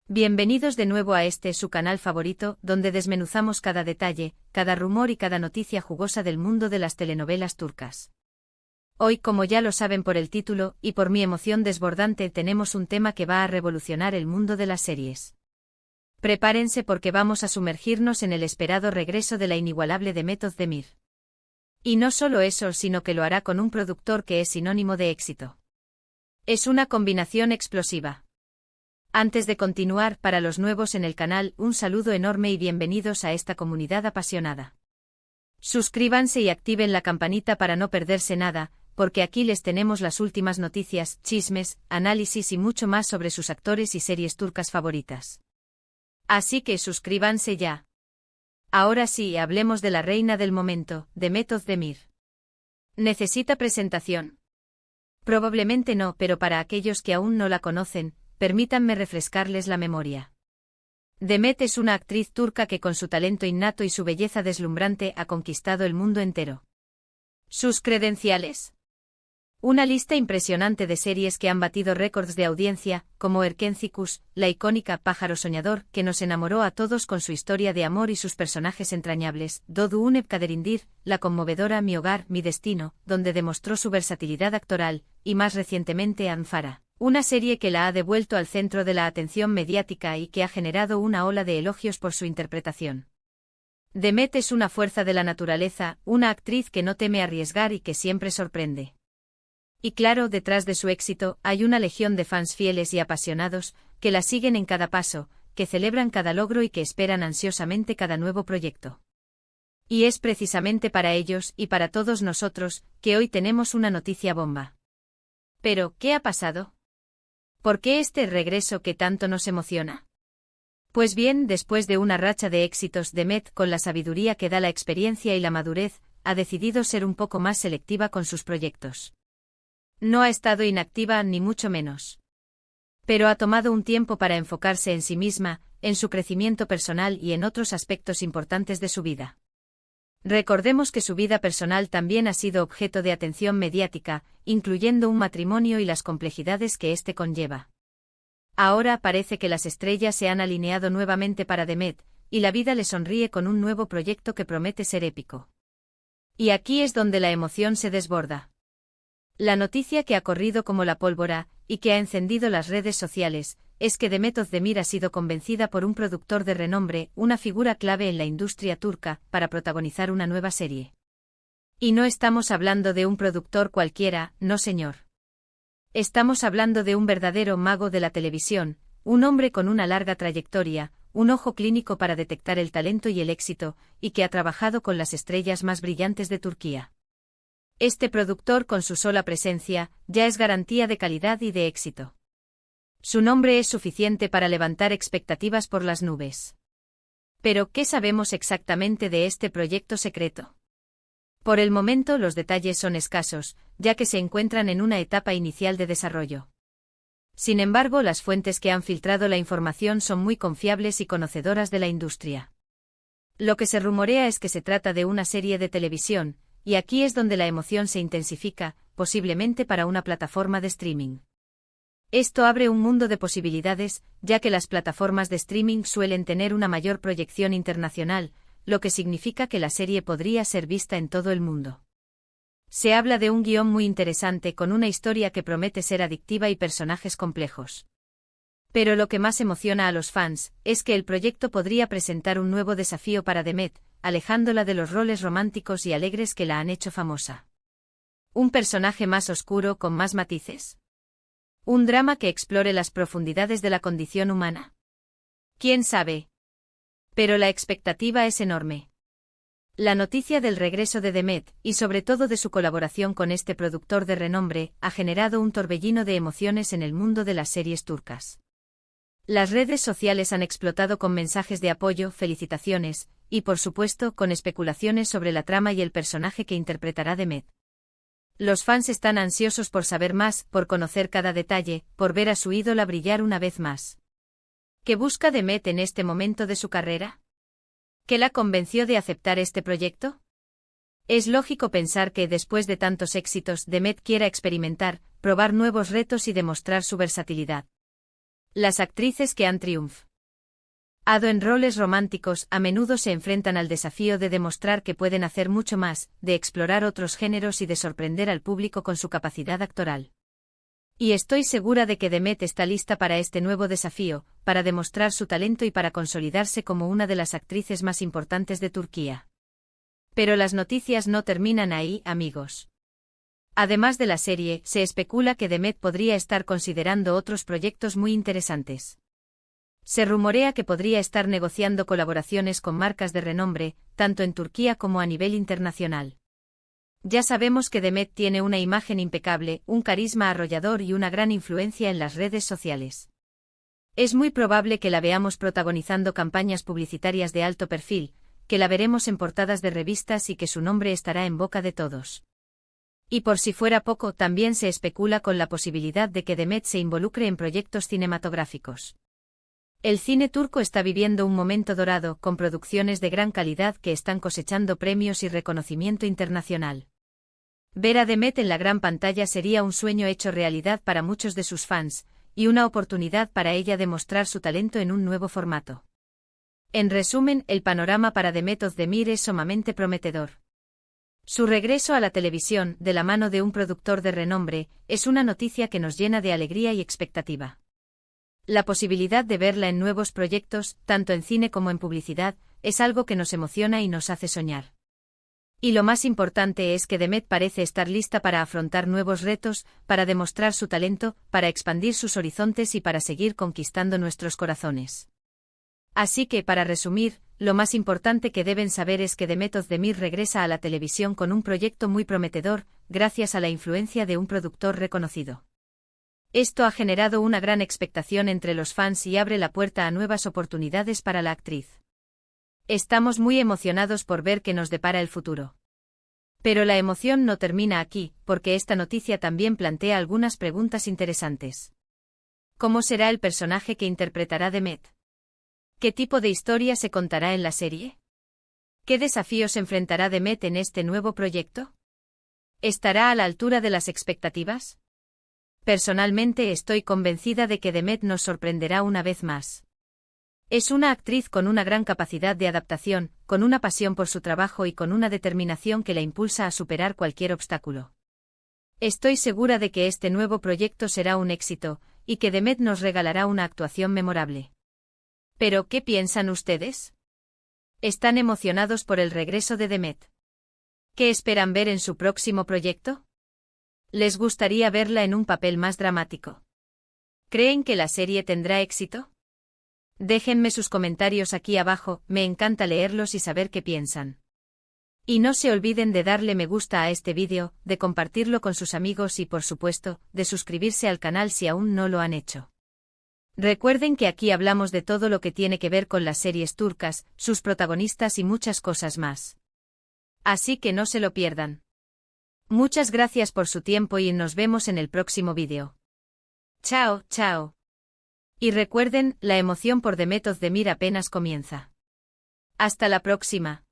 Bienvenidos de nuevo a su canal favorito, donde desmenuzamos cada detalle, cada rumor y cada noticia jugosa del mundo de las telenovelas turcas. Hoy, como ya lo saben por el título, y por mi emoción desbordante, tenemos un tema que va a revolucionar el mundo de las series. Prepárense porque vamos a sumergirnos en el esperado regreso de la inigualable Demet Özdemir. Y no solo eso, sino que lo hará con un productor que es sinónimo de éxito. Es una combinación explosiva. Antes de continuar, para los nuevos en el canal, un saludo enorme y bienvenidos a esta comunidad apasionada. Suscríbanse y activen la campanita para no perderse nada, porque aquí les tenemos las últimas noticias, chismes, análisis y mucho más sobre sus actores y series turcas favoritas. Así que suscríbanse ya. Ahora sí, hablemos de la reina del momento, Demet Özdemir. ¿Necesita presentación? Probablemente no, pero para aquellos que aún no la conocen, permítanme refrescarles la memoria. Demet es una actriz turca que con su talento innato y su belleza deslumbrante ha conquistado el mundo entero. Sus credenciales. Una lista impresionante de series que han batido récords de audiencia, como Erkencikus, la icónica Pájaro Soñador, que nos enamoró a todos con su historia de amor y sus personajes entrañables, Doğduğun Kaderindir, la conmovedora Mi Hogar, Mi Destino, donde demostró su versatilidad actoral, y más recientemente Anfara. Una serie que la ha devuelto al centro de la atención mediática y que ha generado una ola de elogios por su interpretación. Demet es una fuerza de la naturaleza, una actriz que no teme arriesgar y que siempre sorprende. Y claro, detrás de su éxito, hay una legión de fans fieles y apasionados, que la siguen en cada paso, que celebran cada logro y que esperan ansiosamente cada nuevo proyecto. Y es precisamente para ellos, y para todos nosotros, que hoy tenemos una noticia bomba. Pero, ¿qué ha pasado? ¿Por qué este regreso que tanto nos emociona? Pues bien, después de una racha de éxitos, Demet, con la sabiduría que da la experiencia y la madurez, ha decidido ser un poco más selectiva con sus proyectos. No ha estado inactiva ni mucho menos. Pero ha tomado un tiempo para enfocarse en sí misma, en su crecimiento personal y en otros aspectos importantes de su vida. Recordemos que su vida personal también ha sido objeto de atención mediática, incluyendo un matrimonio y las complejidades que éste conlleva. Ahora parece que las estrellas se han alineado nuevamente para Demet, y la vida le sonríe con un nuevo proyecto que promete ser épico. Y aquí es donde la emoción se desborda. La noticia que ha corrido como la pólvora, y que ha encendido las redes sociales, es que Demet Özdemir ha sido convencida por un productor de renombre, una figura clave en la industria turca, para protagonizar una nueva serie. Y no estamos hablando de un productor cualquiera, no señor. Estamos hablando de un verdadero mago de la televisión, un hombre con una larga trayectoria, un ojo clínico para detectar el talento y el éxito, y que ha trabajado con las estrellas más brillantes de Turquía. Este productor, con su sola presencia, ya es garantía de calidad y de éxito. Su nombre es suficiente para levantar expectativas por las nubes. Pero, ¿qué sabemos exactamente de este proyecto secreto? Por el momento los detalles son escasos, ya que se encuentran en una etapa inicial de desarrollo. Sin embargo, las fuentes que han filtrado la información son muy confiables y conocedoras de la industria. Lo que se rumorea es que se trata de una serie de televisión, y aquí es donde la emoción se intensifica, posiblemente para una plataforma de streaming. Esto abre un mundo de posibilidades, ya que las plataformas de streaming suelen tener una mayor proyección internacional, lo que significa que la serie podría ser vista en todo el mundo. Se habla de un guión muy interesante con una historia que promete ser adictiva y personajes complejos. Pero lo que más emociona a los fans es que el proyecto podría presentar un nuevo desafío para Demet, alejándola de los roles románticos y alegres que la han hecho famosa. Un personaje más oscuro con más matices. Un drama que explore las profundidades de la condición humana. ¿Quién sabe? Pero la expectativa es enorme. La noticia del regreso de Demet, y sobre todo de su colaboración con este productor de renombre, ha generado un torbellino de emociones en el mundo de las series turcas. Las redes sociales han explotado con mensajes de apoyo, felicitaciones, y por supuesto con especulaciones sobre la trama y el personaje que interpretará Demet. Los fans están ansiosos por saber más, por conocer cada detalle, por ver a su ídola brillar una vez más. ¿Qué busca Demet en este momento de su carrera? ¿Qué la convenció de aceptar este proyecto? Es lógico pensar que después de tantos éxitos Demet quiera experimentar, probar nuevos retos y demostrar su versatilidad. Las actrices que han triunfado en roles románticos a menudo se enfrentan al desafío de demostrar que pueden hacer mucho más, de explorar otros géneros y de sorprender al público con su capacidad actoral. Y estoy segura de que Demet está lista para este nuevo desafío, para demostrar su talento y para consolidarse como una de las actrices más importantes de Turquía. Pero las noticias no terminan ahí, amigos. Además de la serie, se especula que Demet podría estar considerando otros proyectos muy interesantes. Se rumorea que podría estar negociando colaboraciones con marcas de renombre, tanto en Turquía como a nivel internacional. Ya sabemos que Demet tiene una imagen impecable, un carisma arrollador y una gran influencia en las redes sociales. Es muy probable que la veamos protagonizando campañas publicitarias de alto perfil, que la veremos en portadas de revistas y que su nombre estará en boca de todos. Y por si fuera poco, también se especula con la posibilidad de que Demet se involucre en proyectos cinematográficos. El cine turco está viviendo un momento dorado, con producciones de gran calidad que están cosechando premios y reconocimiento internacional. Ver a Demet en la gran pantalla sería un sueño hecho realidad para muchos de sus fans, y una oportunidad para ella de mostrar su talento en un nuevo formato. En resumen, el panorama para Demet Özdemir es sumamente prometedor. Su regreso a la televisión, de la mano de un productor de renombre, es una noticia que nos llena de alegría y expectativa. La posibilidad de verla en nuevos proyectos, tanto en cine como en publicidad, es algo que nos emociona y nos hace soñar. Y lo más importante es que Demet parece estar lista para afrontar nuevos retos, para demostrar su talento, para expandir sus horizontes y para seguir conquistando nuestros corazones. Así que, para resumir, lo más importante que deben saber es que Demet Özdemir regresa a la televisión con un proyecto muy prometedor, gracias a la influencia de un productor reconocido. Esto ha generado una gran expectación entre los fans y abre la puerta a nuevas oportunidades para la actriz. Estamos muy emocionados por ver qué nos depara el futuro. Pero la emoción no termina aquí, porque esta noticia también plantea algunas preguntas interesantes. ¿Cómo será el personaje que interpretará Demet? ¿Qué tipo de historia se contará en la serie? ¿Qué desafíos enfrentará Demet en este nuevo proyecto? ¿Estará a la altura de las expectativas? Personalmente estoy convencida de que Demet nos sorprenderá una vez más. Es una actriz con una gran capacidad de adaptación, con una pasión por su trabajo y con una determinación que la impulsa a superar cualquier obstáculo. Estoy segura de que este nuevo proyecto será un éxito, y que Demet nos regalará una actuación memorable. ¿Pero qué piensan ustedes? ¿Están emocionados por el regreso de Demet? ¿Qué esperan ver en su próximo proyecto? ¿Les gustaría verla en un papel más dramático? ¿Creen que la serie tendrá éxito? Déjenme sus comentarios aquí abajo, me encanta leerlos y saber qué piensan. Y no se olviden de darle me gusta a este vídeo, de compartirlo con sus amigos y por supuesto, de suscribirse al canal si aún no lo han hecho. Recuerden que aquí hablamos de todo lo que tiene que ver con las series turcas, sus protagonistas y muchas cosas más. Así que no se lo pierdan. Muchas gracias por su tiempo y nos vemos en el próximo vídeo. Chao, chao. Y recuerden, la emoción por Demet Özdemir apenas comienza. Hasta la próxima.